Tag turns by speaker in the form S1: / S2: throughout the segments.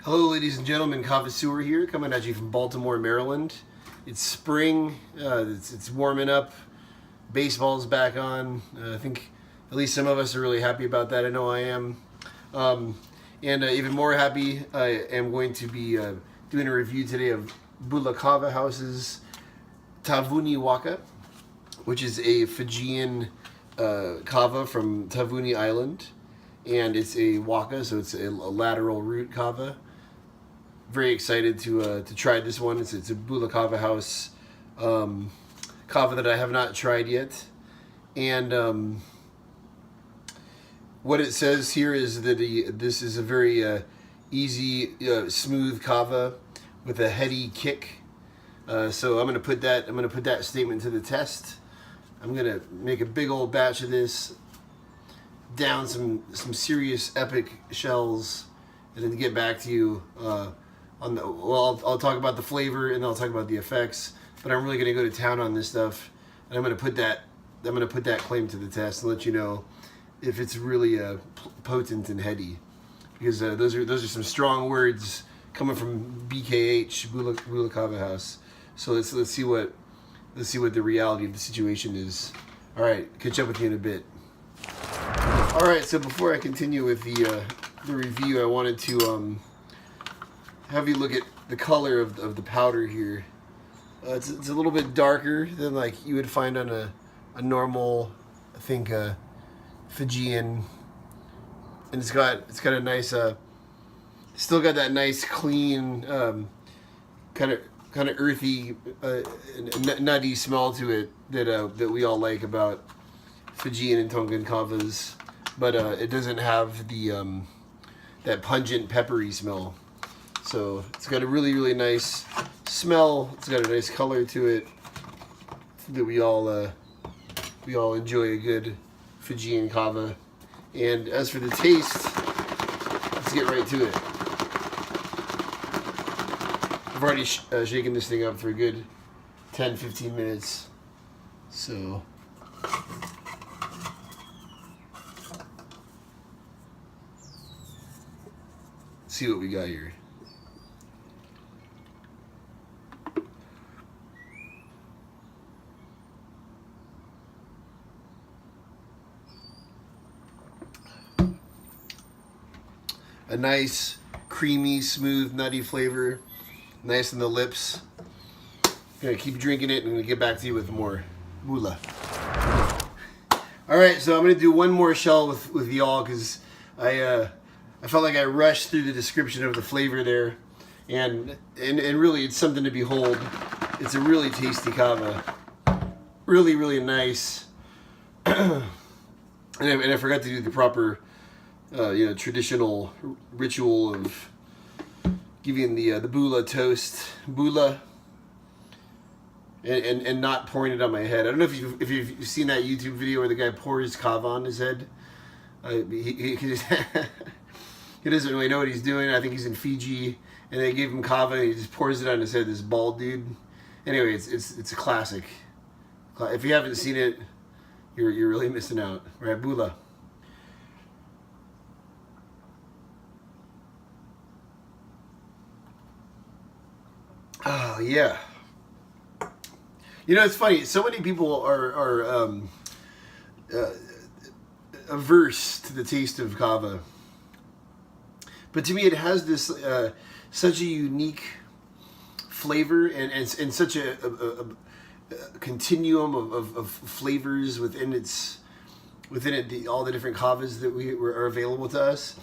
S1: Hello, ladies and gentlemen. Kava here, coming at you from Baltimore, Maryland. It's spring. It's warming up. Baseball's back on. I think at least some of us are really happy about that. I know I am. And even more happy, I am going to be doing a review today of Bula Kava House's Taveuni Waka, which is a Fijian kava from Taveuni Island. And it's a Waka, so it's a lateral root kava. Very excited to try this one. It's a Bula Kava House kava that I have not tried yet. And what it says here is that this is a very easy, smooth kava with a heady kick. So I'm gonna put that statement to the test. I'm gonna make a big old batch of this, down some serious epic shells, and then get back to you on the. Well, I'll talk about the flavor and I'll talk about the effects. But I'm really gonna go to town on this stuff, and I'm gonna put that claim to the test and let you know if it's really potent and heady, because those are some strong words coming from BKH, Bula Kava House. So let's see what the reality of the situation is. All right, catch up with you in a bit. All right, so before I continue with the review, I wanted to have you look at the color of the powder here. It's a little bit darker than like you would find on a normal, I think, Fijian, and it's got a nice, still got that nice clean, kind of earthy, nutty smell to it that we all like about Fijian and Tongan kavas, but it doesn't have the that pungent peppery smell. So it's got a really nice smell. It's got a nice color to it that we all enjoy a good Fijian kava. And as for the taste, let's get right to it. I've already shaken this thing up for a good 10-15 minutes, so let's see what we got here. A nice, creamy, smooth, nutty flavor. Nice in the lips. Gonna keep drinking it and I'm gonna get back to you with more Bula. Alright, so I'm gonna do one more shell with y'all because I felt like I rushed through the description of the flavor there. And really it's something to behold. It's a really tasty kava. Really nice. And I forgot to do the proper traditional ritual of giving the Bula toast, Bula, and not pouring it on my head. I don't know if you've seen that YouTube video where the guy pours Kava on his head. He doesn't really know what he's doing. I think he's in Fiji, and they gave him Kava, and he just pours it on his head. This bald dude. Anyway, it's a classic. If you haven't seen it, you're really missing out. Right, Bula. Oh yeah. You know, it's funny. So many people are averse to the taste of kava, but to me, it has this such a unique flavor and such a continuum of flavors within it, all the different kavas that are available to us,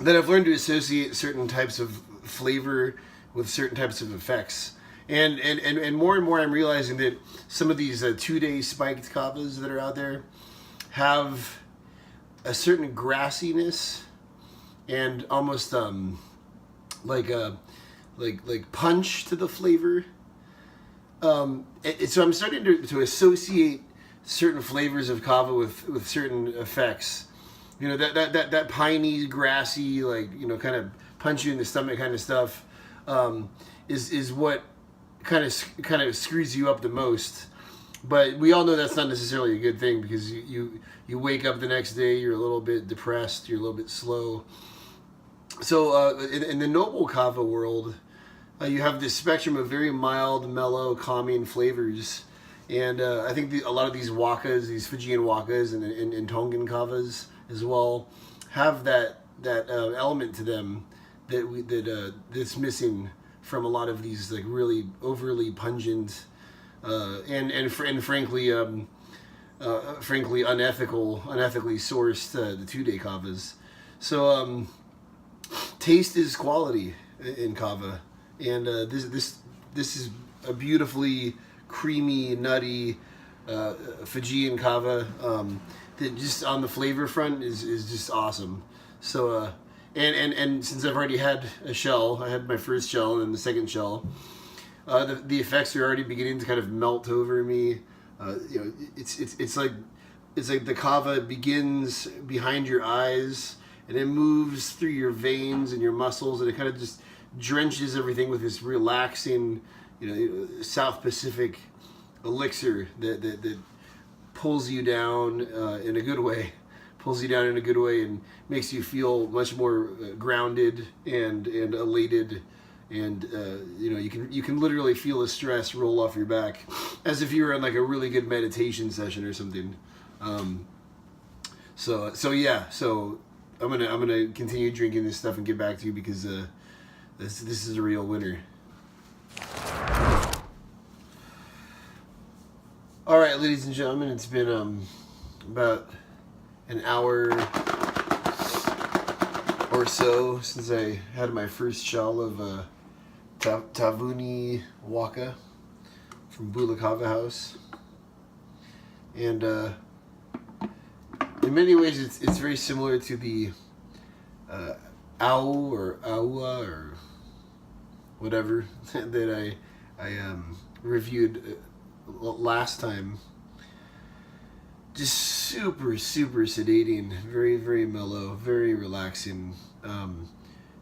S1: that I've learned to associate certain types of flavor with certain types of effects. And more I'm realizing that some of these 2-day spiked kavas that are out there have a certain grassiness and almost like punch to the flavor. So I'm starting to associate certain flavors of kava with certain effects. You know, that piney, grassy, kind of punch you in the stomach kind of stuff. Is what kind of screws you up the most. But we all know that's not necessarily a good thing, because you wake up the next day, you're a little bit depressed, you're a little bit slow. So in the noble kava world, you have this spectrum of very mild, mellow, calming flavors. And I think a lot of these wakas, these Fijian wakas and Tongan kavas as well, have that element to them that's missing from a lot of these like really overly pungent and frankly frankly unethically sourced the 2-day kavas. So taste is quality in kava, and this is a beautifully creamy, nutty Fijian kava that just on the flavor front is just awesome. So and since I've already had a shell, I had my first shell and then the second shell. The effects are already beginning to kind of melt over me. You know, it's like the kava begins behind your eyes and it moves through your veins and your muscles, and it kind of just drenches everything with this relaxing, you know, South Pacific elixir that pulls you down in a good way, and makes you feel much more grounded and elated, and you know, you can literally feel the stress roll off your back as if you were in like a really good meditation session or something. So yeah, so I'm gonna continue drinking this stuff and get back to you because this is a real winner. All right, ladies and gentlemen, it's been about an hour or so since I had my first shell of Taveuni Waka from Bula Kava House, and in many ways it's very similar to the Au or Aua or whatever that I reviewed last time. Just super sedating, very mellow, very relaxing.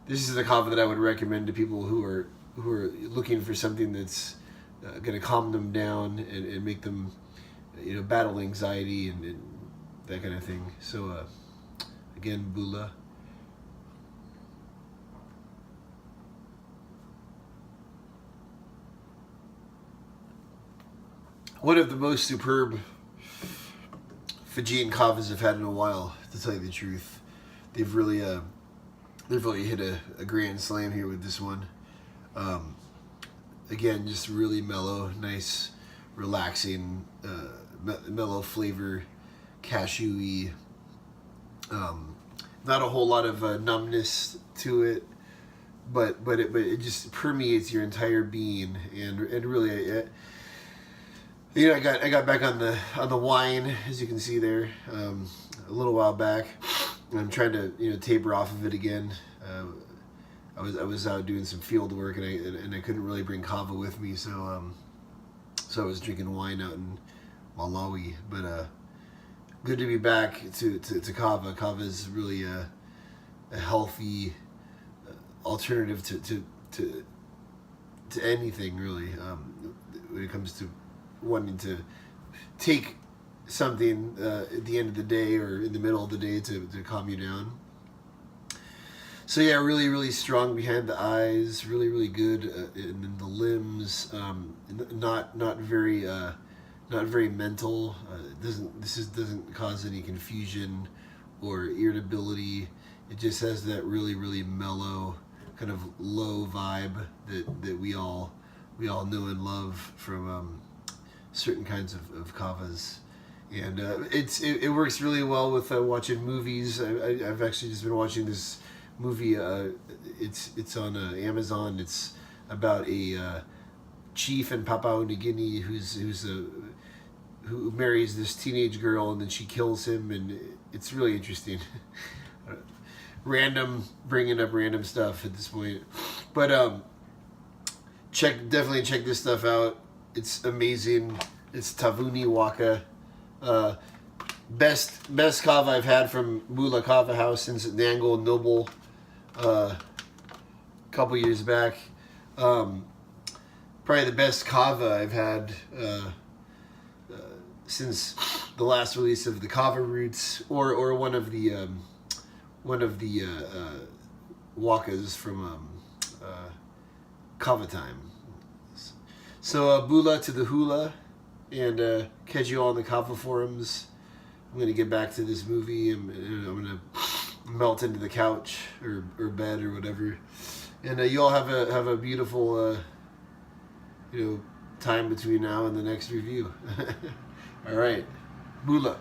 S1: This is the kava that I would recommend to people who are looking for something that's going to calm them down and make them, you know, battle anxiety and that kind of thing. So again, Bula. One of the most superb Fijian kavas I've had in a while, to tell you the truth. They've really hit a grand slam here with this one. Again, just really mellow, nice, relaxing, mellow flavor, cashewy. Not a whole lot of numbness to it, but it just permeates your entire being, and really. You know, I got back on the wine, as you can see there, a little while back. I'm trying to, you know, taper off of it again. I was out doing some field work, and I couldn't really bring kava with me, so I was drinking wine out in Malawi. But good to be back to kava. Kava is really a healthy alternative to anything, really, when it comes to wanting to take something at the end of the day or in the middle of the day to calm you down. So yeah, really strong behind the eyes, really good in the limbs. Not very mental. Doesn't cause any confusion or irritability. It just has that really mellow kind of low vibe that we all know and love from certain kinds of kavas, and it works really well with watching movies. I've actually just been watching this movie. It's on Amazon. It's about a chief in Papua New Guinea who marries this teenage girl and then she kills him, and it's really interesting. Bringing up random stuff at this point, but definitely check this stuff out. It's amazing. It's Taveuni Waka. Best kava I've had from Bula Kava House since Nangle Noble a couple years back. Probably the best kava I've had since the last release of the Kava Roots, or one of the Wakas from Kava time. So Bula to the hula, and catch you all on the Kava forums. I'm gonna get back to this movie, and I'm gonna melt into the couch or bed or whatever. And you all have a beautiful time between now and the next review. All right, Bula.